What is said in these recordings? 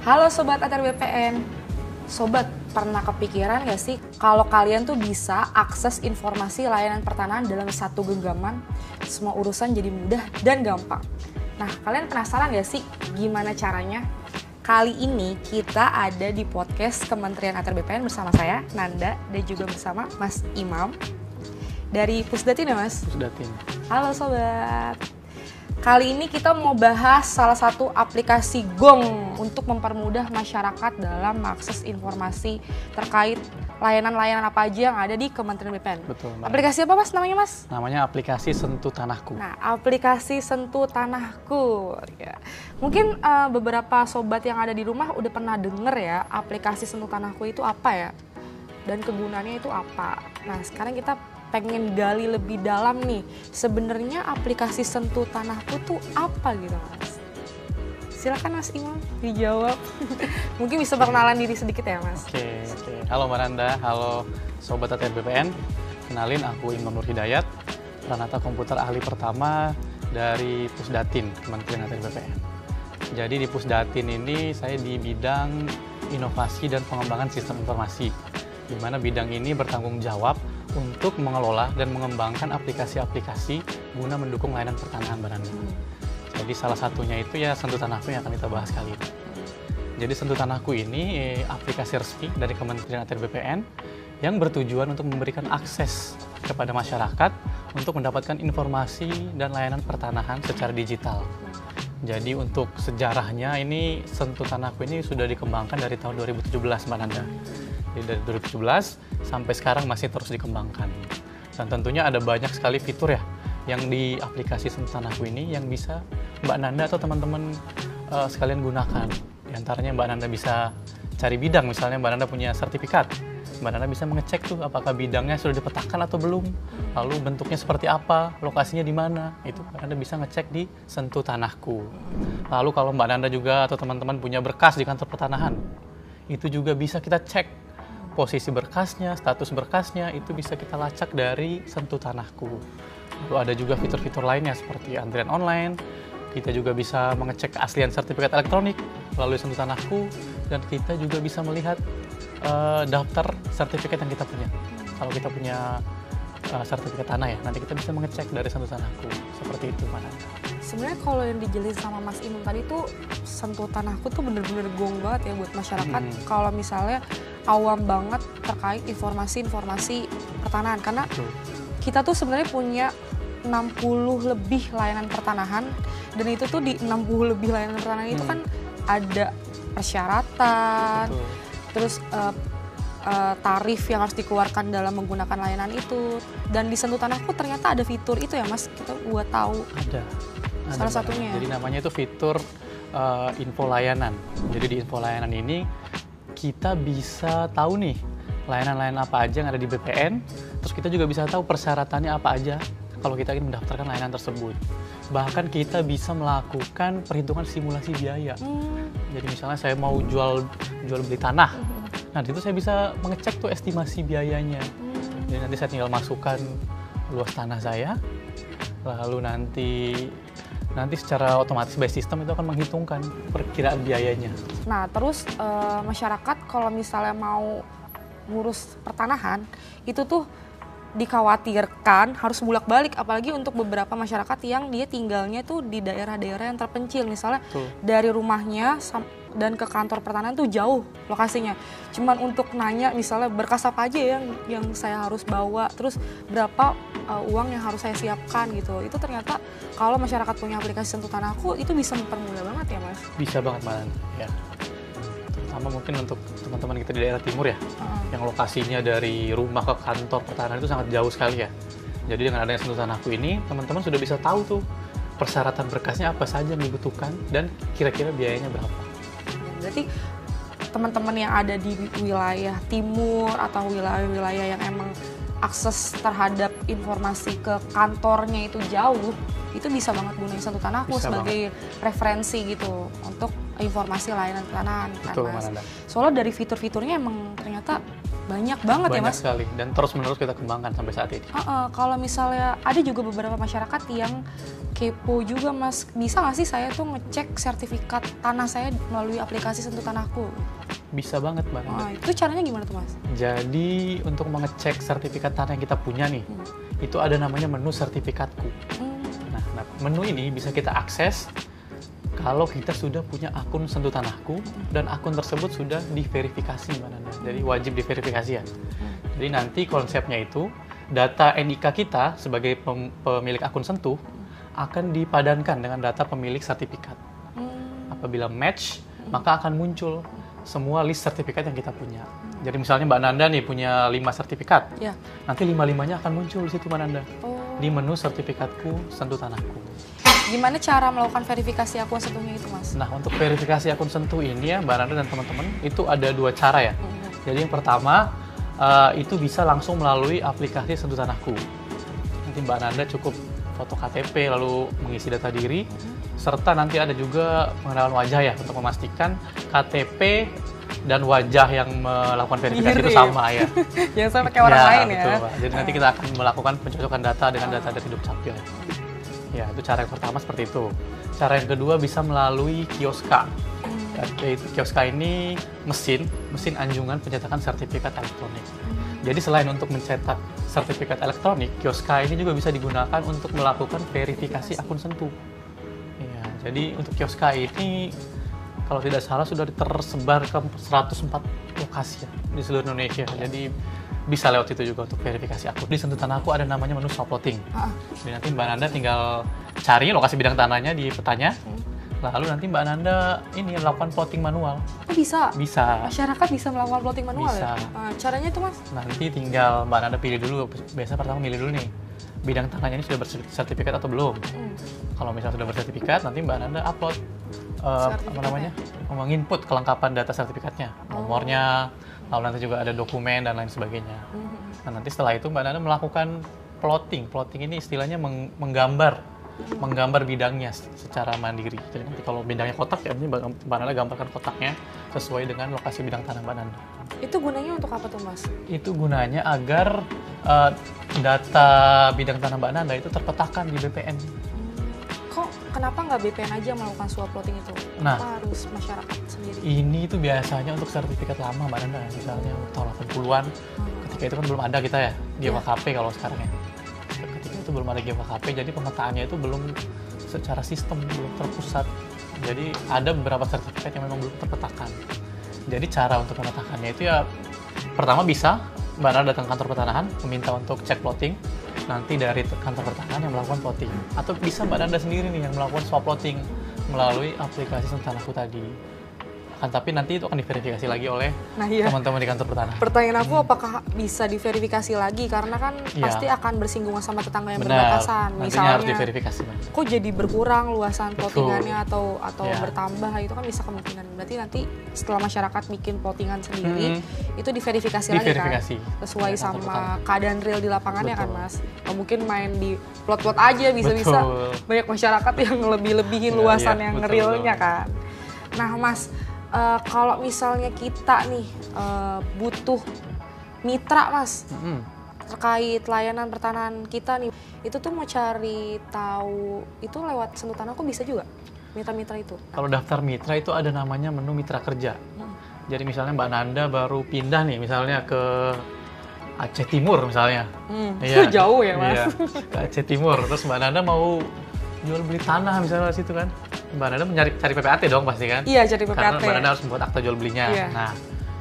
Halo Sobat ATR BPN. Sobat, pernah kepikiran gak sih kalau kalian tuh bisa akses informasi layanan pertanahan dalam satu genggaman? Semua urusan jadi mudah dan gampang. Nah, kalian penasaran gak sih gimana caranya? Kali ini kita ada di podcast Kementerian ATR BPN bersama saya, Nanda, dan juga bersama Mas Imam. Dari Pusdatin ya Mas? Pusdatin. Halo Sobat. Kali ini kita mau bahas salah satu aplikasi Gong untuk mempermudah masyarakat dalam mengakses informasi terkait layanan-layanan apa aja yang ada di Kementerian BPN. Betul. Aplikasi apa Mas namanya Mas? Namanya aplikasi Sentuh Tanahku. Nah, aplikasi Sentuh Tanahku. Ya. Mungkin beberapa sobat yang ada di rumah udah pernah denger ya aplikasi Sentuh Tanahku itu apa ya? Dan kegunaannya itu apa? Nah, sekarang kita pengen gali lebih dalam nih, sebenarnya aplikasi Sentuh Tanahku tuh apa gitu Mas? Silakan Mas Imam dijawab. Mungkin bisa perkenalan diri sedikit ya Mas. Oke. Halo Mbak Nanda, halo Sobat ATR BPN. Kenalin, aku Imam Nur Hidayat, Pranata Komputer Ahli pertama dari Pusdatin, Kementerian ATR BPN. Jadi di Pusdatin ini saya di bidang inovasi dan pengembangan sistem informasi, di mana bidang ini bertanggung jawab untuk mengelola dan mengembangkan aplikasi-aplikasi guna mendukung layanan pertanahan Mbak Nanda. Jadi salah satunya itu ya Sentuh Tanahku yang akan kita bahas kali ini. Jadi Sentuh Tanahku ini aplikasi resmi dari Kementerian ATR BPN yang bertujuan untuk memberikan akses kepada masyarakat untuk mendapatkan informasi dan layanan pertanahan secara digital. Jadi untuk sejarahnya ini Sentuh Tanahku ini sudah dikembangkan dari tahun 2017 Mbak Nanda. Jadi dari 2017 sampai sekarang masih terus dikembangkan. Dan tentunya ada banyak sekali fitur ya yang di aplikasi Sentuh Tanahku ini yang bisa Mbak Nanda atau teman-teman sekalian gunakan. Di antaranya Mbak Nanda bisa cari bidang, misalnya Mbak Nanda punya sertifikat. Mbak Nanda bisa mengecek tuh apakah bidangnya sudah dipetakan atau belum. Lalu bentuknya seperti apa, lokasinya di mana. Itu Mbak Nanda bisa ngecek di Sentuh Tanahku. Lalu kalau Mbak Nanda juga atau teman-teman punya berkas di kantor pertanahan, itu juga bisa kita cek posisi berkasnya, status berkasnya, itu bisa kita lacak dari Sentuh Tanahku. Lalu ada juga fitur-fitur lainnya seperti antrian online, kita juga bisa mengecek keaslian sertifikat elektronik melalui Sentuh Tanahku, dan kita juga bisa melihat daftar sertifikat yang kita punya. Kalau kita punya sertifikat tanah ya, nanti kita bisa mengecek dari Sentuh Tanahku. Seperti itu, Mbak Nanda. Sebenarnya kalau yang dijelasin sama Mas Imam tadi tuh Sentuh Tanahku tuh bener-bener gong banget ya buat masyarakat. Kalau misalnya awam banget terkait informasi-informasi pertanahan, karena kita tuh sebenarnya punya 60 lebih layanan pertanahan, dan itu tuh di 60 lebih layanan pertanahan itu kan ada persyaratan, terus tarif yang harus dikeluarkan dalam menggunakan layanan itu. Dan di Sentuh Tanahku ternyata ada fitur itu ya Mas, kita buat tahu. Ada salah satunya. Jadi namanya itu fitur info layanan. Jadi di info layanan ini kita bisa tahu nih layanan-layanan apa aja yang ada di BPN, terus kita juga bisa tahu persyaratannya apa aja kalau kita ingin mendaftarkan layanan tersebut. Bahkan kita bisa melakukan perhitungan simulasi biaya. Jadi misalnya saya mau jual beli tanah, nah itu saya bisa mengecek tuh estimasi biayanya. Jadi nanti saya tinggal masukkan luas tanah saya, lalu nanti secara otomatis by system itu akan menghitungkan perkiraan biayanya. Nah, terus masyarakat kalau misalnya mau ngurus pertanahan, itu tuh dikhawatirkan harus bolak-balik, apalagi untuk beberapa masyarakat yang dia tinggalnya tuh di daerah-daerah yang terpencil. Misalnya dari rumahnya dan ke kantor pertanahan tuh jauh lokasinya. Cuman untuk nanya misalnya berkas apa aja yang saya harus bawa, terus berapa uang yang harus saya siapkan gitu. Itu ternyata kalau masyarakat punya aplikasi Sentuh Tanahku itu bisa mempermudah banget ya Mas? Bisa banget Mbak Nanda, ya. Terutama mungkin untuk teman-teman kita di daerah timur ya, yang lokasinya dari rumah ke kantor pertanahan itu sangat jauh sekali ya. Jadi dengan adanya Sentuh Tanahku ini, teman-teman sudah bisa tahu tuh persyaratan berkasnya apa saja yang dibutuhkan dan kira-kira biayanya berapa. Berarti teman-teman yang ada di wilayah timur atau wilayah-wilayah yang emang akses terhadap informasi ke kantornya itu jauh, itu bisa banget gunain Sentuh Tanahku sebagai referensi gitu untuk informasi layanan pertanahan. Betul, Soalnya dari fitur-fiturnya emang ternyata Banyak banget ya, Banyak Mas? sekali, dan terus-menerus kita kembangkan sampai saat ini. Kalau misalnya ada juga beberapa masyarakat yang kepo juga, Mas. Bisa nggak sih saya tuh ngecek sertifikat tanah saya melalui aplikasi Sentuh Tanahku? Bisa banget, Mbak. Itu caranya gimana tuh, Mas? Jadi untuk mengecek sertifikat tanah yang kita punya nih, itu ada namanya menu sertifikatku. Nah, menu ini bisa kita akses kalau kita sudah punya akun Sentuh Tanahku dan akun tersebut sudah diverifikasi, Mbak Nanda. Jadi wajib diverifikasi ya. Jadi nanti konsepnya itu data NIK kita sebagai pemilik akun Sentuh akan dipadankan dengan data pemilik sertifikat. Apabila match, maka akan muncul semua list sertifikat yang kita punya. Jadi misalnya Mbak Nanda nih punya 5 sertifikat, nanti 5-5-nya akan muncul di situ, Mbak Nanda. Di menu sertifikatku Sentuh Tanahku. Gimana cara melakukan verifikasi akun Sentuhnya itu, Mas? Nah, untuk verifikasi akun Sentuh ini ya, Mbak Nanda dan teman-teman, itu ada 2 cara ya. Jadi yang pertama, itu bisa langsung melalui aplikasi Sentuh Tanahku. Nanti Mbak Nanda cukup foto KTP, lalu mengisi data diri, serta nanti ada juga pengenalan wajah ya, untuk memastikan KTP dan wajah yang melakukan verifikasi itu sama ya. Jangan sampai kayak orang lain ya. Betul, Pak. Jadi nanti kita akan melakukan pencocokan data dengan data dari Dukcapil. Ya, itu cara yang pertama seperti itu. Cara yang kedua bisa melalui Kioska. Yaitu Kioska ini mesin anjungan pencetakan sertifikat elektronik. Jadi selain untuk mencetak sertifikat elektronik, Kioska ini juga bisa digunakan untuk melakukan verifikasi akun Sentuh. Ya, jadi untuk Kioska ini kalau tidak salah sudah tersebar ke 104 lokasi ya, di seluruh Indonesia. Jadi bisa lewat itu juga untuk verifikasi akun. Di Sentuh Tanahku ada namanya menu swap plotting. Jadi nanti Mbak Nanda tinggal cari lokasi bidang tanahnya di petanya. Lalu nanti Mbak Nanda ini lakukan plotting manual. Oh, bisa? Bisa. Masyarakat bisa melakukan plotting manual bisa. Ya? Caranya itu, Mas? Nanti tinggal Mbak Nanda pilih dulu. Biasa pertama milih dulu nih, bidang tanahnya ini sudah bersertifikat atau belum. Kalau misalnya sudah bersertifikat, nanti Mbak Nanda upload menginput kelengkapan data sertifikatnya, nomornya, lalu nanti juga ada dokumen dan lain sebagainya. Nah, nanti setelah itu Mbak Nanda melakukan plotting. Plotting ini istilahnya menggambar bidangnya secara mandiri. Jadi nanti kalau bidangnya kotak, ya Mbak Nanda gambarkan kotaknya sesuai dengan lokasi bidang tanah Mbak Nanda. Itu gunanya untuk apa tuh, Mas? Itu gunanya agar data bidang tanah Mbak Nanda itu terpetakan di BPN. Kenapa nggak BPN aja melakukan swap plotting itu? Nah, kenapa harus masyarakat sendiri? Ini tuh biasanya untuk sertifikat lama, Mbak Nanda. Misalnya tahun 80-an, ketika itu kan belum ada kita ya, GWKP kalau sekarang ya. Ketika itu belum ada GWKP, jadi pemetaannya itu belum secara sistem, belum terpusat. Jadi ada beberapa sertifikat yang memang belum terpetakan. Jadi cara untuk memetakannya itu ya, pertama bisa Mbak Nanda datang ke kantor pertanahan, meminta untuk cek plotting. Nanti dari kantor pertanahan yang melakukan plotting, atau bisa Mbak Nanda sendiri nih yang melakukan swap plotting melalui aplikasi Sentuh Tanahku tadi. Tapi nanti itu akan diverifikasi lagi oleh teman-teman di kantor pertanahan. Pertanyaan aku, apakah bisa diverifikasi lagi? Karena kan pasti akan bersinggungan sama tetangga yang berbatasan. Misalnya harus diverifikasi. Kok jadi berkurang luasan plottingannya atau bertambah, itu kan bisa kemungkinan. Berarti nanti setelah masyarakat bikin plottingan sendiri, itu diverifikasi lagi kan? Sesuai sama keadaan real di lapangannya kan, Mas? Mungkin main di plot-plot aja, bisa-bisa banyak masyarakat yang lebih-lebihin luasan yang realnya kan. Nah, Mas, kalau misalnya kita nih butuh mitra, Mas, terkait layanan pertanahan kita nih, itu tuh mau cari tahu itu lewat Sentuh Tanahku bisa juga mitra-mitra itu? Kalau daftar mitra itu ada namanya menu mitra kerja. Jadi misalnya Mbak Nanda baru pindah nih, misalnya ke Aceh Timur misalnya. Itu jauh ya, Mas? Iya, ke Aceh Timur. Terus Mbak Nanda mau jual beli tanah misalnya di situ kan. Mbak Nanda cari PPAT dong pasti kan? Iya, cari PPAT. Karena Mbak Nanda harus membuat akta jual belinya. Nah,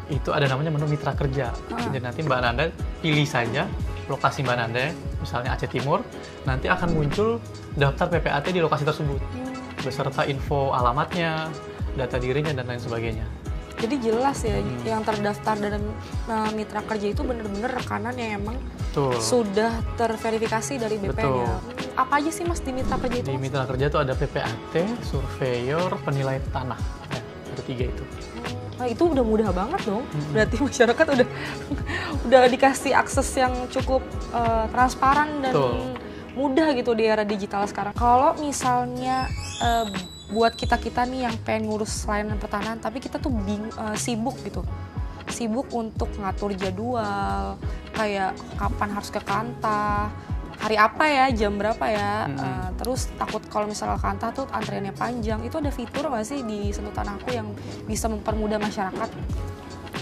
itu ada namanya menu mitra kerja. Jadi nanti Mbak Nanda pilih saja lokasi Mbak Nanda, misalnya Aceh Timur, nanti akan muncul daftar PPAT di lokasi tersebut, beserta info alamatnya, data dirinya, dan lain sebagainya. Jadi jelas ya, yang terdaftar dalam mitra kerja itu benar-benar rekanan yang emang sudah terverifikasi dari BPN-nya. Apa aja sih, Mas, di mitra kerja itu? Di mitra kerja itu ada PPAT, surveyor, penilai tanah. Ya, ada 3 itu. Nah, itu udah mudah banget dong. Berarti masyarakat udah dikasih akses yang cukup transparan dan mudah gitu di era digital sekarang. Kalau misalnya buat kita nih yang pengen ngurus layanan pertanahan, tapi kita tuh sibuk gitu. sibuk untuk ngatur jadwal, kayak kapan harus ke Kanta, hari apa ya, jam berapa ya, terus takut kalau misalnya Kanta tuh antriannya panjang. Itu ada fitur nggak sih di Sentuh Tanahku yang bisa mempermudah masyarakat?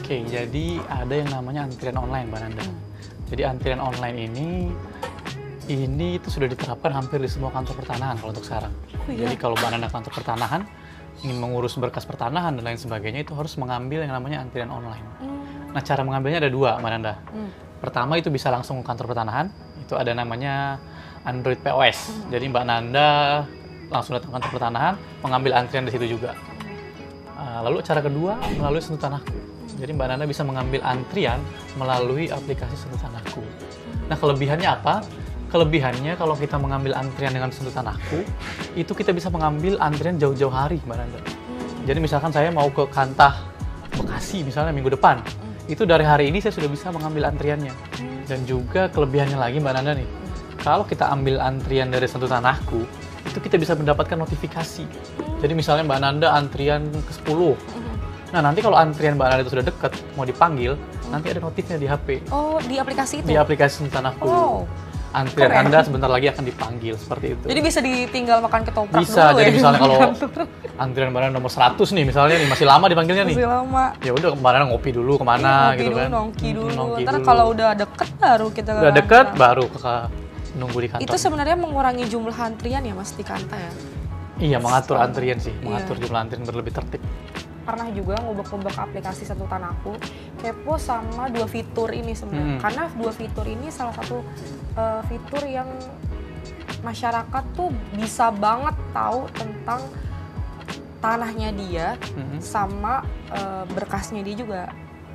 Oke, jadi ada yang namanya antrian online, Mbak Nanda. Jadi antrian online ini itu sudah diterapkan hampir di semua kantor pertanahan kalau untuk sekarang. Oh, iya? Jadi kalau Mbak Nanda kantor pertanahan ingin mengurus berkas pertanahan dan lain sebagainya, itu harus mengambil yang namanya antrian online. Nah, cara mengambilnya ada dua, Mbak Nanda. Pertama itu bisa langsung ke kantor pertanahan, itu ada namanya Android POS. Jadi Mbak Nanda langsung datang ke kantor pertanahan, mengambil antrian di situ juga. Lalu cara kedua melalui Sentuh Tanahku. Jadi Mbak Nanda bisa mengambil antrian melalui aplikasi Sentuh Tanahku. Nah, kelebihannya apa? Kelebihannya kalau kita mengambil antrian dengan Sentuh Tanahku, itu kita bisa mengambil antrian jauh-jauh hari, Mbak Nanda. Jadi misalkan saya mau ke Kantah Bekasi misalnya minggu depan, itu dari hari ini saya sudah bisa mengambil antriannya. Dan juga kelebihannya lagi, Mbak Nanda nih, kalau kita ambil antrian dari Sentuh Tanahku, itu kita bisa mendapatkan notifikasi. Jadi misalnya Mbak Nanda antrian ke-10. Nah, nanti kalau antrian Mbak Nanda itu sudah dekat, mau dipanggil, nanti ada notifnya di HP. Oh, di aplikasi itu? Di aplikasi Sentuh Tanahku. Oh. Antrian Keren. Anda sebentar lagi akan dipanggil, seperti itu. Jadi bisa ditinggal makan ketoprak Bisa, dulu jadi ya? misalnya kalau antrian Mbak Nanda nomor 100 nih, misalnya nih, masih lama dipanggilnya nih. Masih lama. Ya udah, Mbak Nanda ngopi dulu kemana Ngopi gitu dulu, kan. nongki dulu. Nongki Ntar dulu. kalau udah deket baru kita ke Udah deket, kantor. baru nunggu di kantor. Itu sebenarnya mengurangi jumlah antrian ya Mas di Kanta ya? Iya, mengatur Sama. antrian sih, mengatur Iya. jumlah antrian berlebih tertib. Pernah juga ngubek-ngubek aplikasi Sentuh Tanahku, kepo sama dua fitur ini sebenarnya. Karena dua fitur ini salah satu fitur yang masyarakat tuh bisa banget tahu tentang tanahnya dia sama berkasnya dia juga.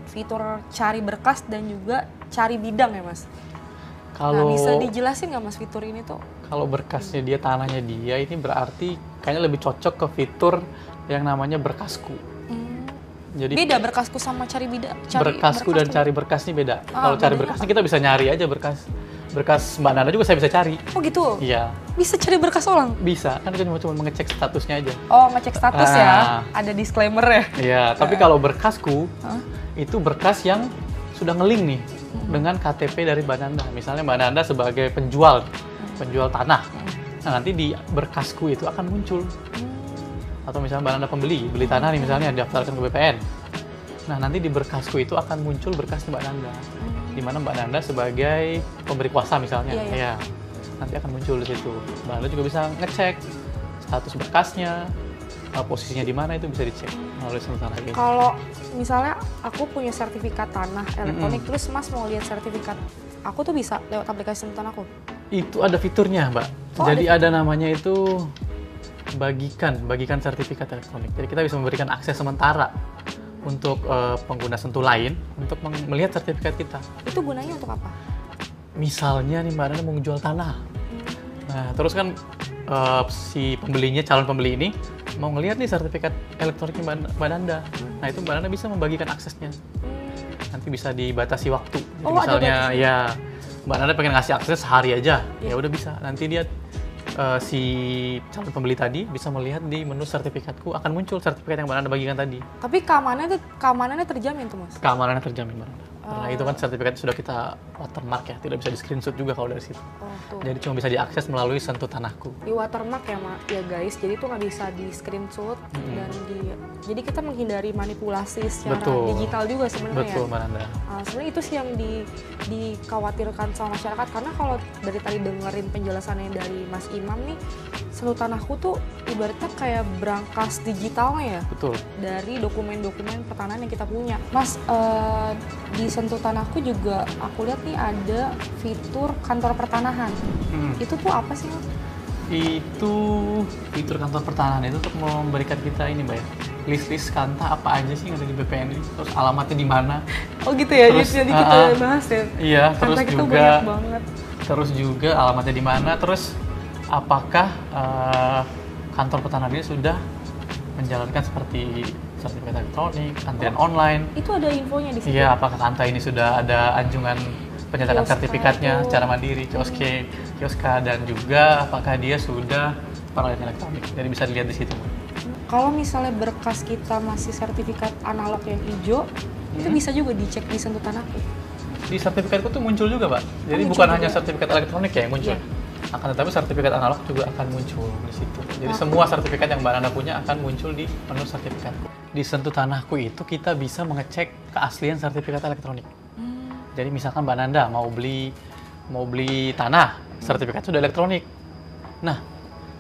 Fitur cari berkas dan juga cari bidang ya Mas. Nah, Kalau bisa dijelasin nggak Mas fitur ini tuh? kalau berkasnya dia, tanahnya dia, ini berarti kayaknya lebih cocok ke fitur yang namanya berkasku. Jadi Beda berkasku sama cari bidang. berkasku dan cari berkas ini beda. Kalau cari bedanya berkasnya kita bisa nyari aja berkas Mbak Nanda juga saya bisa cari. Oh gitu? Iya, Bisa cari berkas orang? bisa. Kan kita cuma mengecek statusnya aja. Oh, ngecek status ya? Ah. Ada disclaimer ya? Iya, tapi kalau berkasku itu berkas yang sudah ngeling nih dengan KTP dari Mbak Nanda. Misalnya Mbak Nanda sebagai penjual tanah. Nah, nanti di berkasku itu akan muncul. Atau misalnya Mbak Nanda beli tanah nih misalnya, daftarkan ke BPN. Nah, nanti di berkasku itu akan muncul berkas Mbak Nanda. Di mana Mbak Nanda sebagai pemberi kuasa misalnya. Iya, iya. Ya, nanti akan muncul di situ. Mbak Nanda juga bisa ngecek status berkasnya, posisinya di mana, itu bisa dicek melalui Sentuh Tanah ini. Kalau misalnya aku punya sertifikat tanah elektronik, terus Mas mau lihat sertifikat aku tuh bisa lewat aplikasi Sentuh Tanahku? Itu ada fiturnya, Mbak. Oh, Jadi ada namanya itu bagikan sertifikat elektronik. Jadi kita bisa memberikan akses sementara untuk pengguna Sentuh lain untuk melihat sertifikat kita. Itu gunanya untuk apa? Misalnya nih Mbak Nanda mau jual tanah. Nah, terus kan si pembelinya, calon pembeli ini mau ngelihat nih sertifikat elektroniknya Mbak Nanda. Nah, itu Mbak Nanda bisa membagikan aksesnya. Nanti bisa dibatasi waktu. Jadi Oh, ada misalnya batasnya. ya Mbak Nanda pengen ngasih akses sehari aja, ya udah bisa. Nanti dia si calon pembeli tadi bisa melihat di menu sertifikatku akan muncul sertifikat yang Mbak Nanda bagikan tadi. Tapi keamanannya terjamin tuh Mas? Keamanannya terjamin, Mbak Nanda. Karena itu kan sertifikat sudah kita watermark ya, tidak bisa di screenshot juga kalau dari situ. Oh tuh. Jadi cuma bisa diakses melalui Sentuh Tanahku. Di watermark ya guys, jadi tuh nggak bisa di screenshot dan jadi kita menghindari manipulasi secara Betul. digital juga sebenarnya. Betul, Mbak Nanda. Sebenarnya itu sih yang dikhawatirkan sama masyarakat, karena kalau dari tadi dengerin penjelasannya dari Mas Imam nih, Sentuh Tanahku tuh ibaratnya kayak brankas digitalnya ya Betul. dari dokumen-dokumen pertanahan yang kita punya. Mas, di Sentuh Tanahku juga aku lihat nih ada fitur kantor pertanahan. Itu tuh apa sih Mas? Itu fitur kantor pertanahan itu untuk memberikan kita ini, Mbak ya, list-list kanta apa aja sih yang ada di BPN ini, terus alamatnya di mana. Oh gitu ya, Terus, jadi kita bahas ya. Iya, terus Kanta kita juga banyak banget. terus juga alamatnya di mana, terus apakah kantor pertanahan ini sudah menjalankan seperti sertifikat elektronik, antrian online. Itu ada infonya di situ. Iya, apakah kanta ini sudah ada anjungan penyerahan Kioska sertifikatnya itu. secara mandiri, kioska, dan juga apakah dia sudah peralihan elektronik. Jadi bisa dilihat di situ. Kalau misalnya berkas kita masih sertifikat analog yang hijau, itu bisa juga dicek di Sentuh Tanahku. Di sertifikatku tuh muncul juga, Pak. Jadi muncul bukan juga. hanya sertifikat elektronik ya yang muncul. Akan tetapi sertifikat analog juga akan muncul di situ. Jadi semua sertifikat yang Mbak Nanda punya akan muncul di menu sertifikatku. Di Sentuh Tanahku itu kita bisa mengecek keaslian sertifikat elektronik. Jadi misalkan Mbak Nanda mau beli tanah, sertifikat sudah elektronik. Nah,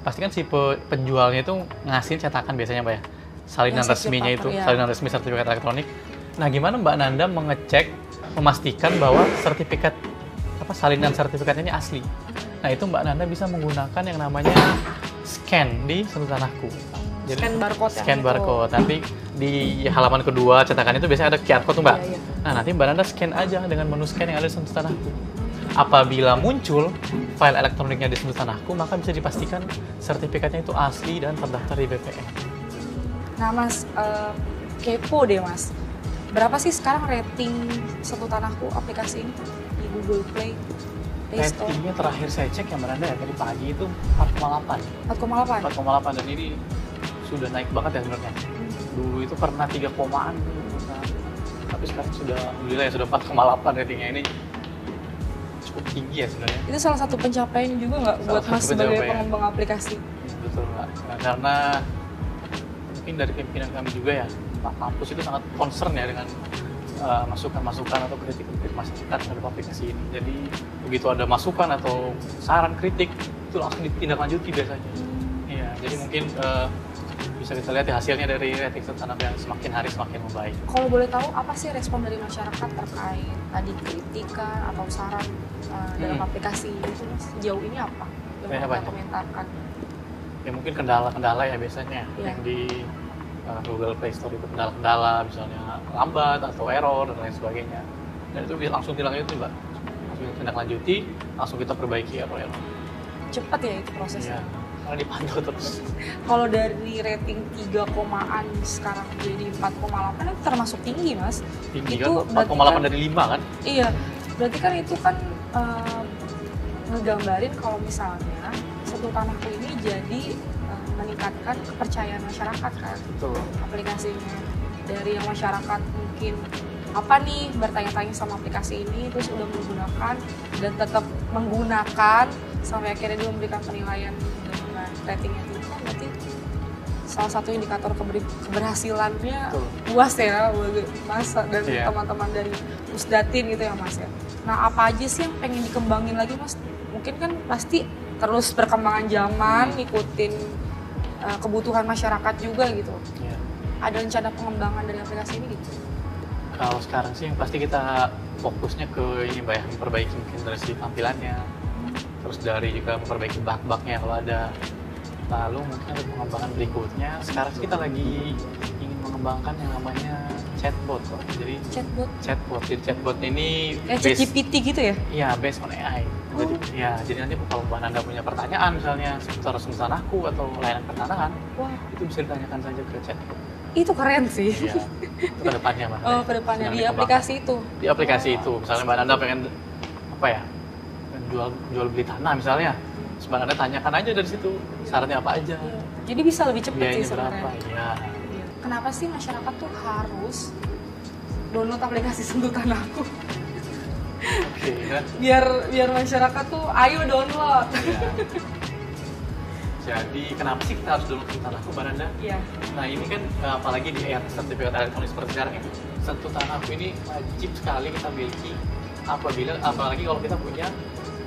pasti kan si penjualnya itu ngasihin cetakan biasanya, Mbak ya. Salinan resminya itu, salinan resmi sertifikat elektronik. Nah, gimana Mbak Nanda memastikan bahwa salinan sertifikatnya ini asli? Nah, itu Mbak Nanda bisa menggunakan yang namanya scan di Sentuh Tanahku. Jadi, scan barcode. Nanti di halaman kedua cetakan itu biasanya ada QR code tuh, Mbak. Nah, nanti Mbak Nanda scan aja dengan menu scan yang ada di Sentuh Tanahku. Apabila muncul file elektroniknya di Sentuh Tanahku, maka bisa dipastikan sertifikatnya itu asli dan terdaftar di BPN. Nah, Mas, kepo deh, Mas. Berapa sih sekarang rating Sentuh Tanahku aplikasi ini di Google Play? Ratingnya terakhir saya cek yang Mbak Nanda ya, tadi pagi itu 4,8. 4,8 dan ini sudah naik banget ya sebenarnya. Dulu itu pernah 3,an, tapi sekarang sudah alhamdulillah ya sudah 4,8 ratingnya. Ini cukup tinggi ya sebenarnya. Itu salah satu pencapaian juga nggak buat Mas sebagai pengembang aplikasi? Betul, Mbak. Nah, karena mungkin dari pimpinan kami juga ya, Pak Kampus itu sangat concern ya dengan masukan-masukan atau kritik-kritik masyarakat terhadap aplikasi ini. Jadi begitu ada masukan atau saran kritik itu langsung ditindaklanjuti biasanya. Iya, jadi mungkin bisa kita lihat ya hasilnya dari rating Sentuh Tanahku yang semakin hari semakin membaik. Kalau boleh tahu apa sih respon dari masyarakat terkait tadi kritikan atau saran dalam aplikasi itu, Mas? Sejauh ini apa yang mereka komentarkan? Ya mungkin kendala-kendala ya biasanya yang di Google Play Store itu kendala-kendala, misalnya lambat atau error dan lain sebagainya. Dan itu bisa langsung dilanjuti, Mbak. Langsung tindak-lanjuti, langsung kita perbaiki error-error. Cepat ya itu prosesnya? Iya, karena dipantau terus. Kalau dari rating 3,an sekarang jadi 4,8 itu termasuk tinggi, Mas. Tinggi itu kan? 4,8 dari 5 kan? Iya, berarti kan itu kan ngegambarin kalau misalnya Sentuh Tanahku ini jadi meningkatkan kepercayaan masyarakat kan. Betul. Aplikasinya. Dari yang masyarakat mungkin apa nih bertanya-tanya sama aplikasi ini terus udah menggunakan dan tetap menggunakan sampai akhirnya dia memberikan penilaian dengan ratingnya tinggi, kan berarti salah satu indikator keberhasilannya luas ya Mas dan teman-teman dari Pusdatin gitu ya, Mas ya. Nah, apa aja sih yang pengen dikembangin lagi, Mas? Mungkin kan pasti terus perkembangan zaman ngikutin kebutuhan masyarakat juga gitu. Ada rencana pengembangan dari aplikasi ini gitu? Kalau sekarang sih yang pasti kita fokusnya ke ini, Mbak ya, memperbaiki mungkin dari segi tampilannya, terus dari juga memperbaiki bug-bugnya kalau ada. Lalu mungkin ada pengembangan berikutnya. Sekarang sih kita lagi ingin mengembangkan yang namanya chatbot. Jadi chatbot ini GPT gitu ya? Iya, based on AI. Jadi nanti kalau Mbak Nanda punya pertanyaan misalnya seputar Sentuh Tanahku atau layanan pertanahan, itu bisa ditanyakan saja ke chatbot. Itu keren sih. Iya, itu ke depannya, Mbak. Oh, ke depannya di aplikasi itu. Di aplikasi itu, misalnya Mbak Nanda pengen jual beli tanah misalnya, Mbak Nanda tanyakan aja dari situ syaratnya apa aja. Iya. Jadi bisa lebih cepat sih sebenarnya. Berapa? Iya. Kenapa sih masyarakat tuh harus download aplikasi Sentuh Tanahku? Oke, kan? Biar masyarakat tuh ayo download. Iya. Jadi kenapa sih kita harus download Sentuh Tanahku, Mbak Nanda? Iya. Nah ini kan apalagi di era sertifikat elektronik seperti sekarang ini, Sentuh Tanahku ini wajib sekali kita miliki apalagi kalau kita punya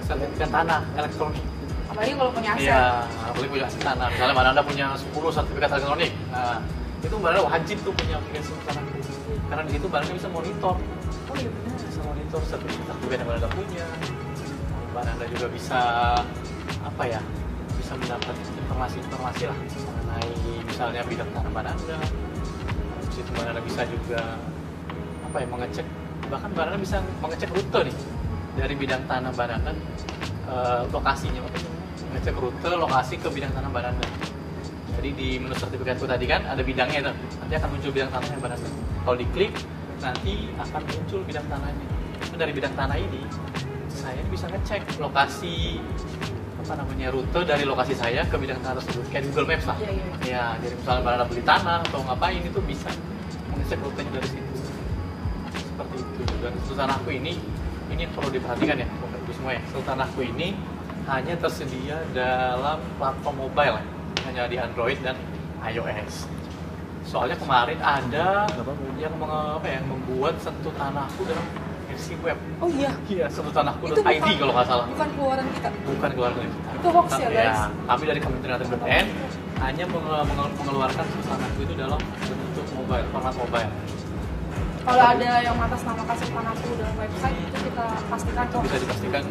sertifikat tanah elektronik. Apalagi kalau punya aset. Iya, apalagi punya aset tanah. Misalnya Mbak Nanda punya 10 sertifikat elektronik. Nah, itu Mbak Nanda wajib tuh punya aplikasi Sentuh Tanahku. Karena di situ Mbak Nanda bisa monitor. Oh iya benar. Bisa monitor sertifikat yang Mbak Nanda punya. Mbak Nanda juga bisa bisa mendapat informasi lah mengenai misalnya bidang tanah Mbak Nanda. Di situ Mbak Nanda bisa juga mengecek, bahkan Mbak Nanda bisa mengecek rute nih dari bidang tanah Mbak Nanda, lokasinya, ngecek rute lokasi ke bidang tanah Mbak Nanda. Jadi di menu sertifikatku tadi kan ada bidangnya itu, nanti akan muncul bidang tanahnya Mbak Nanda. Kalau diklik nanti akan muncul bidang tanahnya. Dari bidang tanah ini saya bisa ngecek lokasi rute dari lokasi saya ke bidang tanah tersebut, kayak Google Maps lah. Ya, jadi misalnya Baranda beli tanah atau ngapain itu bisa mengecek rutenya dari situ. Seperti itu. Dan Sentuh Tanahku ini yang perlu diperhatikan ya, Bapak Ibu semua ya. Sentuh Tanahku ini hanya tersedia dalam platform mobile, hanya di Android dan iOS. Soalnya kemarin ada yang membuat Sentuh Tanahku dalam versi web. Oh iya? Iya, sentuhtanahku.id kalau nggak salah. Bukan keluaran kita? Bukan keluaran kita. Itu hoax ya guys? Ya, kami dari Kementerian ATBPN hanya mengeluarkan Sentuh Tanahku itu dalam bentuk mobile, format mobile. Kalau ada yang mengatasnamakan Sentuh Tanahku dalam website, itu kita pastikan kok. Bisa dipastikan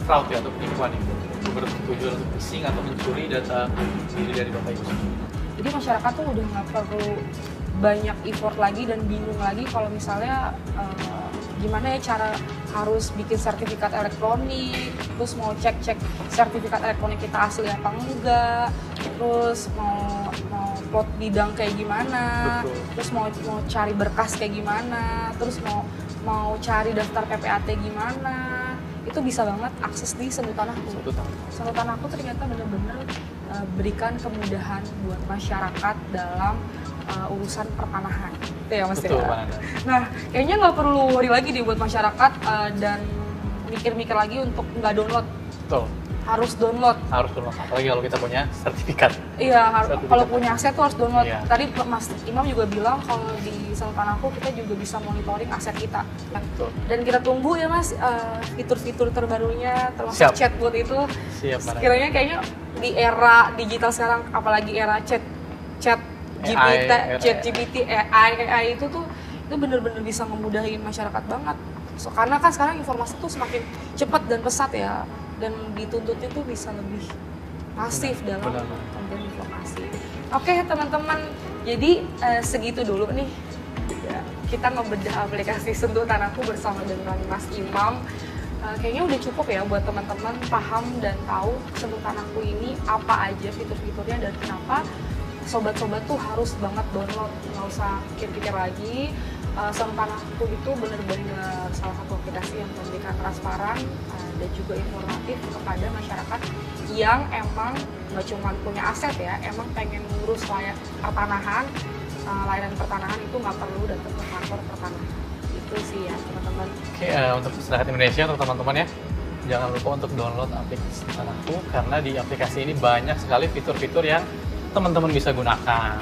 fraud ya, atau penipuan itu. Bertujuan untuk phishing atau mencuri data diri dari Bapak Ibu. Jadi masyarakat tuh udah nggak perlu banyak effort lagi dan bingung lagi kalau misalnya gimana ya cara harus bikin sertifikat elektronik, terus mau cek sertifikat elektronik kita asli apa enggak, terus mau plot bidang kayak gimana, betul. Terus mau cari berkas kayak gimana, terus mau cari daftar PPAT gimana, itu bisa banget akses di Sentuh Tanahku. Sentuh Tanahku ternyata bener-bener berikan kemudahan buat masyarakat dalam urusan pertanahan, itu ya Mas. Betul, ya. Nah, kayaknya nggak perlu worry lagi nih buat masyarakat dan mikir-mikir lagi untuk nggak download. Betul. Harus download. Apalagi kalau kita punya sertifikat. Iya, kalau punya aset tuh harus download. Iya. Tadi Mas Imam juga bilang kalau di Sentuh Tanahku kita juga bisa monitoring aset kita. Betul. Dan kita tunggu ya Mas fitur-fitur terbarunya termasuk chatbot itu. Siap. Sekiranya kayaknya di era digital sekarang, apalagi era chat GPT, AI itu bener-bener bisa memudahin masyarakat banget. Karena kan sekarang informasi tuh semakin cepat dan pesat ya, dan dituntutnya tuh bisa lebih masif dalam pemberian informasi. Oke teman-teman, jadi segitu dulu nih ya, kita ngebedah aplikasi Sentuh Tanahku bersama dengan Mas Imam. Kayaknya udah cukup ya buat teman-teman paham dan tahu Sentuh Tanahku ini apa aja fitur-fiturnya dan kenapa sobat-sobat tuh harus banget download, nggak usah pikir-pikir lagi. Sentuh Tanahku itu benar-benar salah satu aplikasi yang memberikan transparan dan juga informatif kepada masyarakat yang emang nggak cuma punya aset ya, emang pengen ngurus pertanahan, layanan pertanahan itu nggak perlu datang ke kantor pertanahan. Itu sih ya teman-teman. Oke, untuk masyarakat Indonesia, untuk teman-teman ya, jangan lupa untuk download aplikasi Tanahku karena di aplikasi ini banyak sekali fitur-fitur yang teman-teman bisa gunakan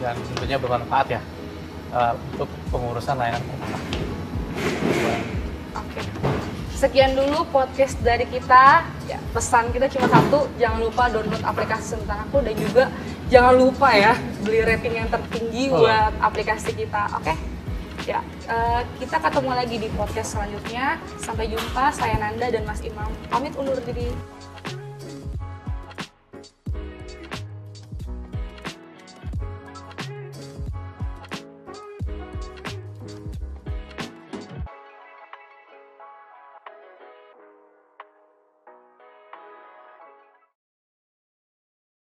dan tentunya bermanfaat ya untuk pengurusan layanan pertanahan. Oke. Sekian dulu podcast dari kita. Ya, pesan kita cuma satu, jangan lupa download aplikasi Sentuh Tanahku dan juga jangan lupa ya beli rating yang tertinggi buat aplikasi kita. Oke? Ya, kita ketemu lagi di podcast selanjutnya. Sampai jumpa, saya Nanda dan Mas Imam. Pamit undur diri.